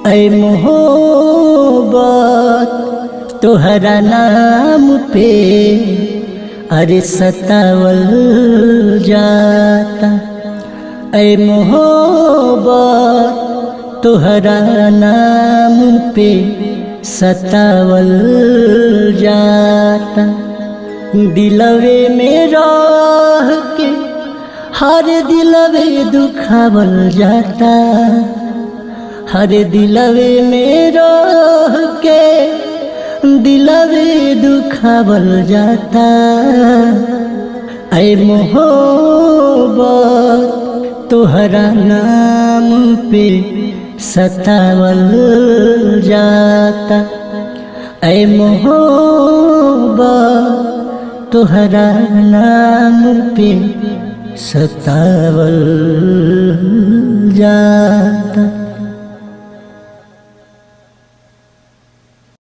ऐ मोहब्बत तोहरा नाम पे अरे सतावल जाता। ऐ मोहब्बत तोहरा नाम पे सतावल जाता। दिलवे में रह के हर दिलवे दुखावल जाता। हर दिलवे में रह के दिलवे दुखावल जाता। ऐ मोहब्बत तोहरा नाम पे सतावल जाता। ऐ मोहब्बत तोहरा नाम पे सतावल जाता।